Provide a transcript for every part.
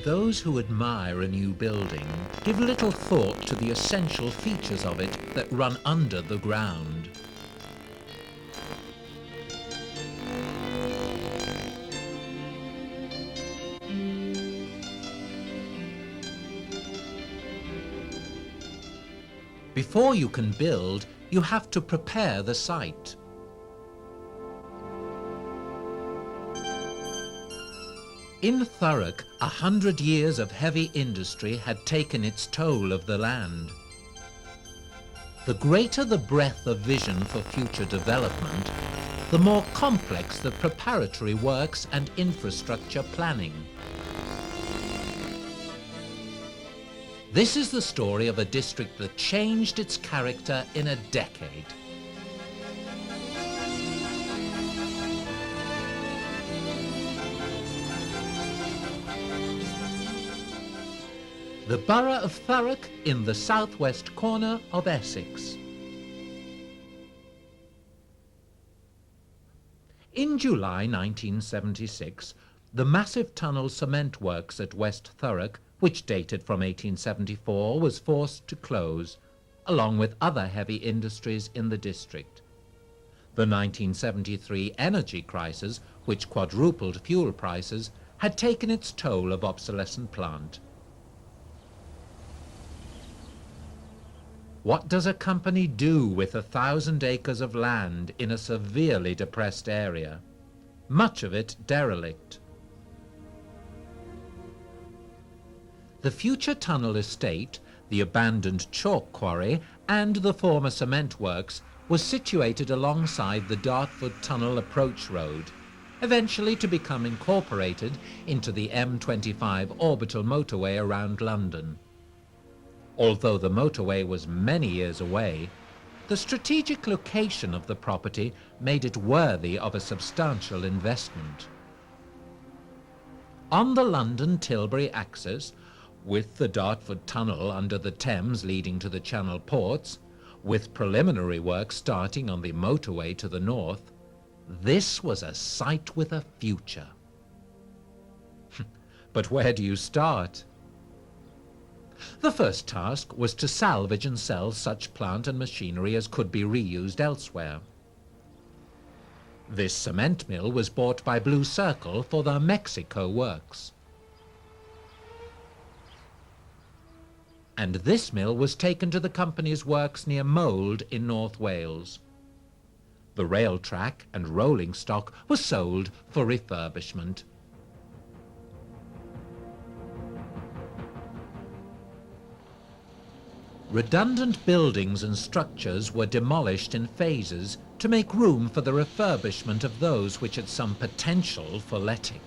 Those who admire a new building give little thought to the essential features of it that run under the ground. Before you can build, you have to prepare the site. In Thurrock, 100 years of heavy industry had taken its toll of the land. The greater the breadth of vision for future development, the more complex the preparatory works and infrastructure planning. This is the story of a district that changed its character in a decade. The borough of Thurrock in the southwest corner of Essex. In July 1976, the massive tunnel cement works at West Thurrock, which dated from 1874, was forced to close, along with other heavy industries in the district. The 1973 energy crisis, which quadrupled fuel prices, had taken its toll of obsolescent plant. What does a company do with 1,000 acres of land in a severely depressed area, much of it derelict? The future tunnel estate, the abandoned chalk quarry, and the former cement works was situated alongside the Dartford Tunnel approach road, eventually to become incorporated into the M25 orbital motorway around London. Although the motorway was many years away, the strategic location of the property made it worthy of a substantial investment. On the London-Tilbury axis, with the Dartford Tunnel under the Thames leading to the Channel ports, with preliminary work starting on the motorway to the north, this was a site with a future. But where do you start? The first task was to salvage and sell such plant and machinery as could be reused elsewhere. This cement mill was bought by Blue Circle for their Mexico works. And this mill was taken to the company's works near Mold in North Wales. The rail track and rolling stock was sold for refurbishment. Redundant buildings and structures were demolished in phases to make room for the refurbishment of those which had some potential for letting.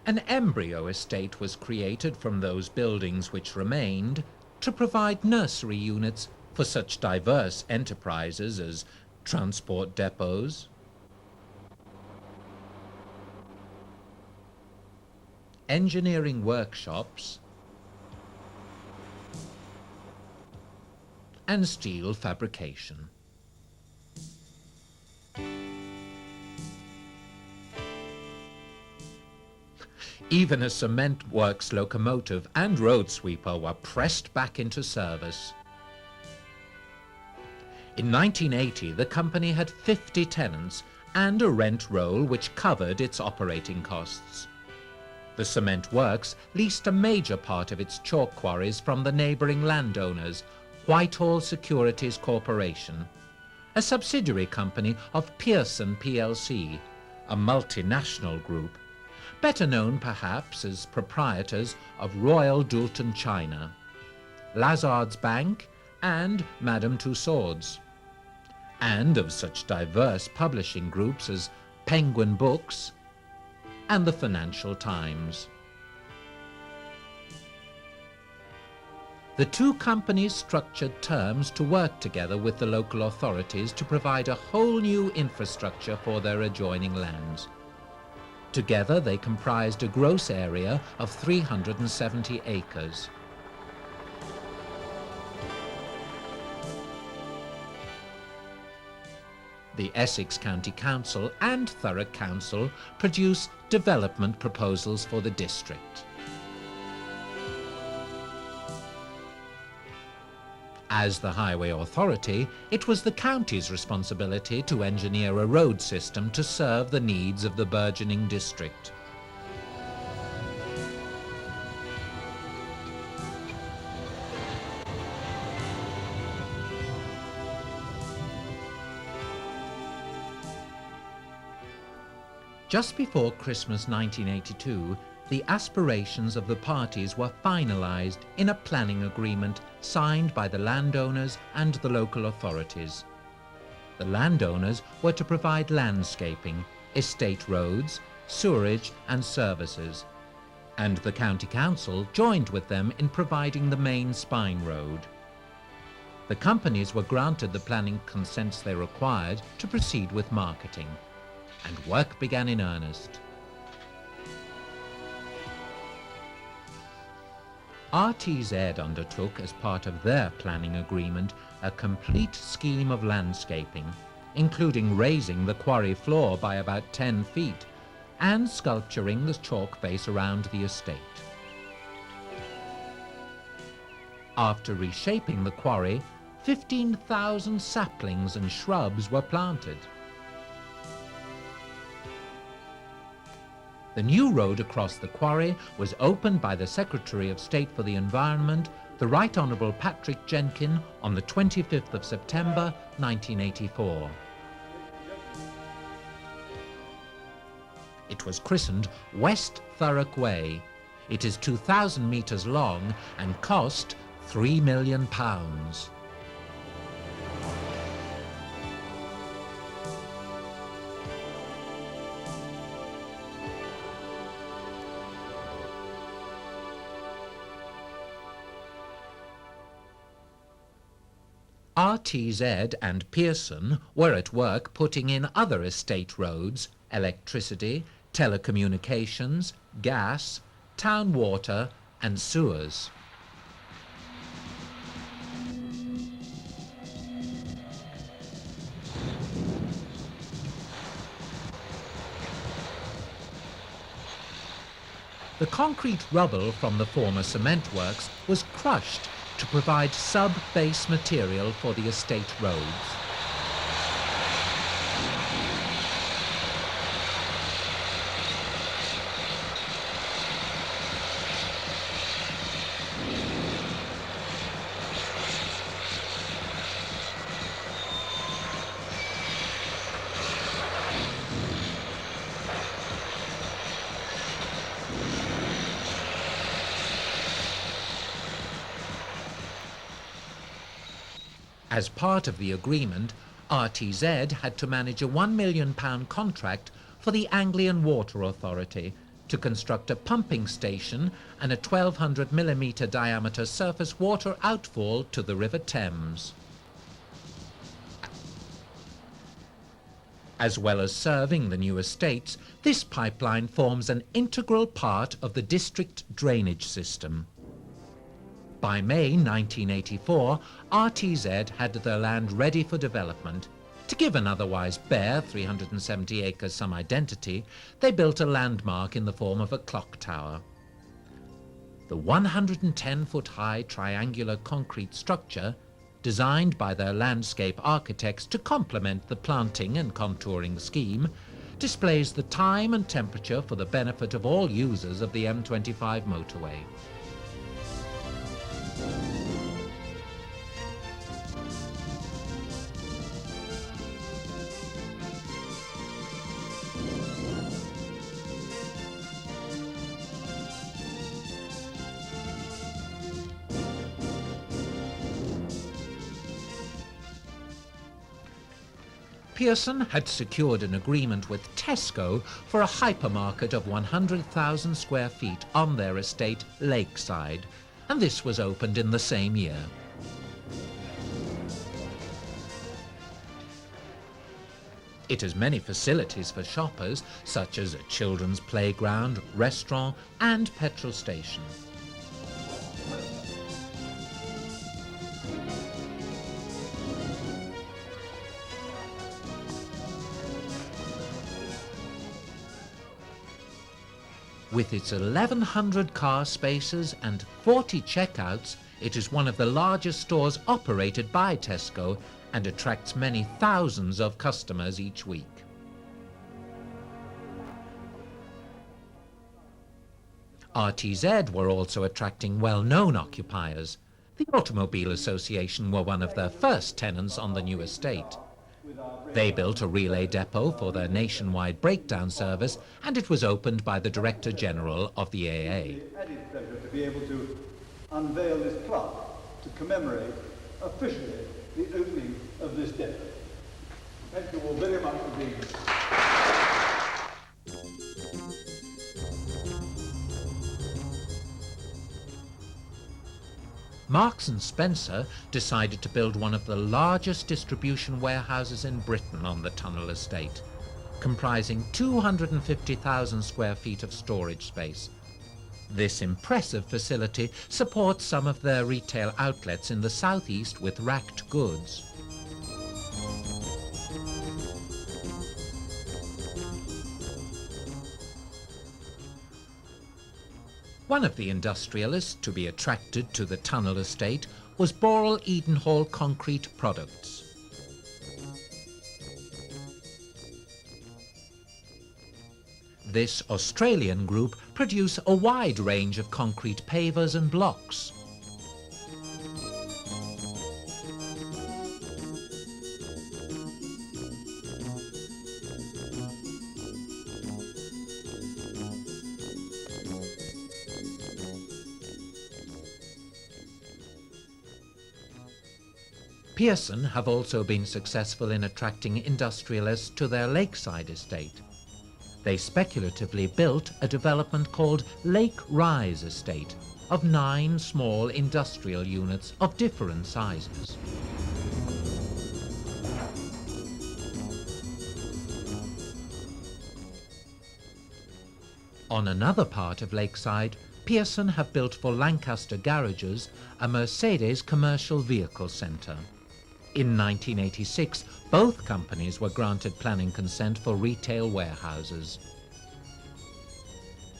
An embryo estate was created from those buildings which remained to provide nursery units for such diverse enterprises as transport depots, engineering workshops, and steel fabrication. Even a cement works locomotive and road sweeper were pressed back into service. In 1980, the company had 50 tenants and a rent roll which covered its operating costs. The cement works leased a major part of its chalk quarries from the neighbouring landowners, Whitehall Securities Corporation, a subsidiary company of Pearson plc, a multinational group, better known perhaps as proprietors of Royal Doulton China, Lazard's Bank and Madame Tussauds, and of such diverse publishing groups as Penguin Books and the Financial Times. The two companies structured terms to work together with the local authorities to provide a whole new infrastructure for their adjoining lands. Together they comprised a gross area of 370 acres. The Essex County Council and Thurrock Council produce development proposals for the district. As the highway authority, it was the county's responsibility to engineer a road system to serve the needs of the burgeoning district. Just before Christmas 1982, the aspirations of the parties were finalised in a planning agreement signed by the landowners and the local authorities. The landowners were to provide landscaping, estate roads, sewerage and services, and the County Council joined with them in providing the main spine road. The companies were granted the planning consents they required to proceed with marketing, and work began in earnest. RTZ undertook, as part of their planning agreement, a complete scheme of landscaping, including raising the quarry floor by about 10 feet and sculpturing the chalk face around the estate. After reshaping the quarry, 15,000 saplings and shrubs were planted. The new road across the quarry was opened by the Secretary of State for the Environment, the Right Honourable Patrick Jenkin, on the 25th of September 1984. It was christened West Thurrock Way. It is 2,000 metres long and cost £3 million. RTZ and Pearson were at work putting in other estate roads, electricity, telecommunications, gas, town water and sewers. The concrete rubble from the former cement works was crushed to provide sub-base material for the estate roads. As part of the agreement, RTZ had to manage a £1 million contract for the Anglian Water Authority to construct a pumping station and a 1,200mm diameter surface water outfall to the River Thames. As well as serving the new estates, this pipeline forms an integral part of the district drainage system. By May 1984, RTZ had their land ready for development. To give an otherwise bare 370 acres some identity, they built a landmark in the form of a clock tower. The 110-foot-high triangular concrete structure, designed by their landscape architects to complement the planting and contouring scheme, displays the time and temperature for the benefit of all users of the M25 motorway. Pearson had secured an agreement with Tesco for a hypermarket of 100,000 square feet on their estate, Lakeside, and this was opened in the same year. It has many facilities for shoppers, such as a children's playground, restaurant, and petrol station. With its 1,100 car spaces and 40 checkouts, it is one of the largest stores operated by Tesco and attracts many thousands of customers each week. RTZ were also attracting well-known occupiers. The Automobile Association were one of their first tenants on the new estate. They built a relay depot for their nationwide breakdown service, and it was opened by the Director General of the AA. Added pleasure to be able to unveil this plaque to commemorate officially the opening of this depot. Thank you all very much for being here. Marks & Spencer decided to build one of the largest distribution warehouses in Britain on the tunnel estate, comprising 250,000 square feet of storage space. This impressive facility supports some of their retail outlets in the southeast with racked goods. One of the industrialists to be attracted to the tunnel estate was Boral Edenhall Concrete Products. This Australian group produce a wide range of concrete pavers and blocks. Pearson have also been successful in attracting industrialists to their Lakeside estate. They speculatively built a development called Lake Rise Estate of 9 small industrial units of different sizes. On another part of Lakeside, Pearson have built for Lancaster Garages a Mercedes commercial vehicle centre. In 1986, both companies were granted planning consent for retail warehouses.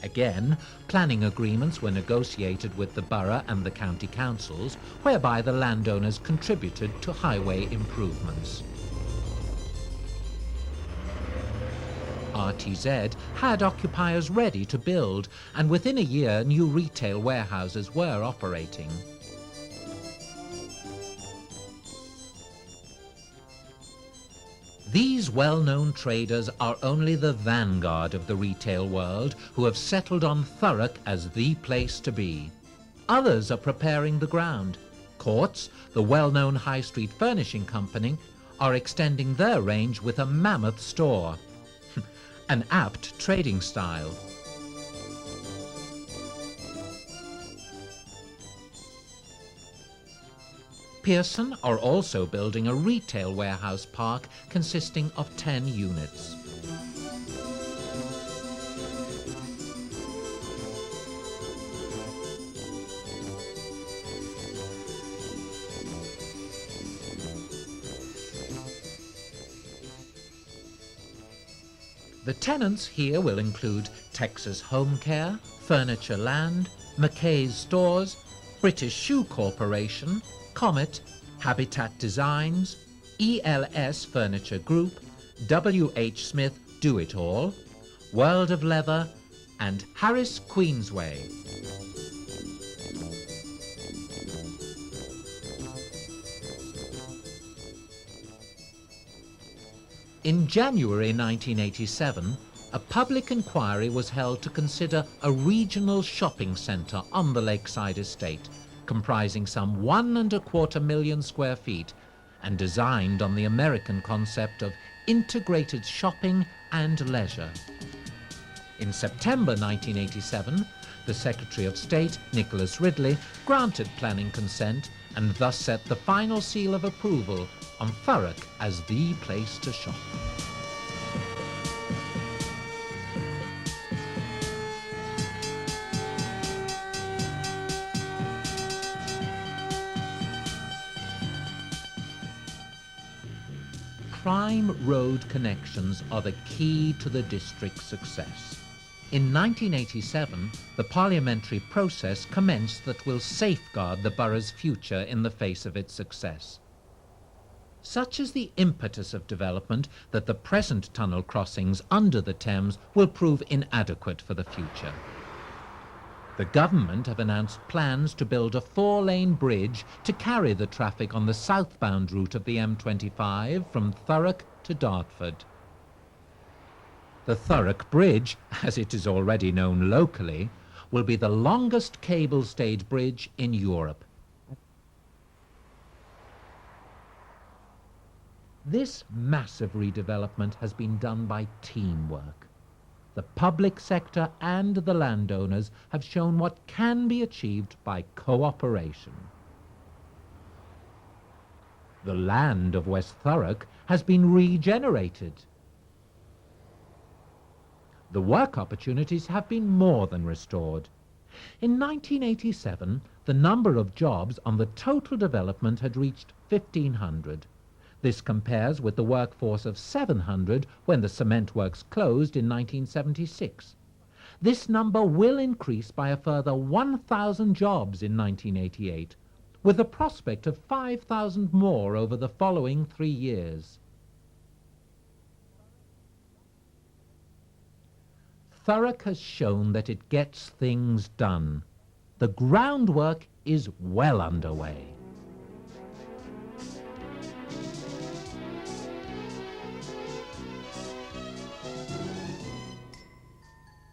Again, planning agreements were negotiated with the borough and the county councils, whereby the landowners contributed to highway improvements. RTZ had occupiers ready to build, and within a year new retail warehouses were operating. These well-known traders are only the vanguard of the retail world who have settled on Thurrock as the place to be. Others are preparing the ground. Courts, the well-known high street furnishing company, are extending their range with a mammoth store. An apt trading style. Pearson are also building a retail warehouse park consisting of 10 units. The tenants here will include Texas Home Care, Furniture Land, McKay's Stores, British Shoe Corporation, Comet, Habitat Designs, ELS Furniture Group, W.H. Smith Do It All, World of Leather and Harris Queensway. In January 1987, a public inquiry was held to consider a regional shopping centre on the Lakeside estate, comprising some 1.25 million square feet and designed on the American concept of integrated shopping and leisure. In September 1987, the Secretary of State, Nicholas Ridley, granted planning consent and thus set the final seal of approval on Thurrock as the place to shop. Prime road connections are the key to the district's success. In 1987, the parliamentary process commenced that will safeguard the borough's future in the face of its success. Such is the impetus of development that the present tunnel crossings under the Thames will prove inadequate for the future. The government have announced plans to build a 4-lane bridge to carry the traffic on the southbound route of the M25 from Thurrock to Dartford. The Thurrock Bridge, as it is already known locally, will be the longest cable-stayed bridge in Europe. This massive redevelopment has been done by teamwork. The public sector and the landowners have shown what can be achieved by cooperation. The land of West Thurrock has been regenerated. The work opportunities have been more than restored. In 1987, the number of jobs on the total development had reached 1,500. This compares with the workforce of 700 when the cement works closed in 1976. This number will increase by a further 1,000 jobs in 1988, with a prospect of 5,000 more over the following 3 years. Thurrock has shown that it gets things done. The groundwork is well underway.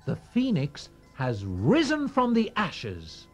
The phoenix has risen from the ashes.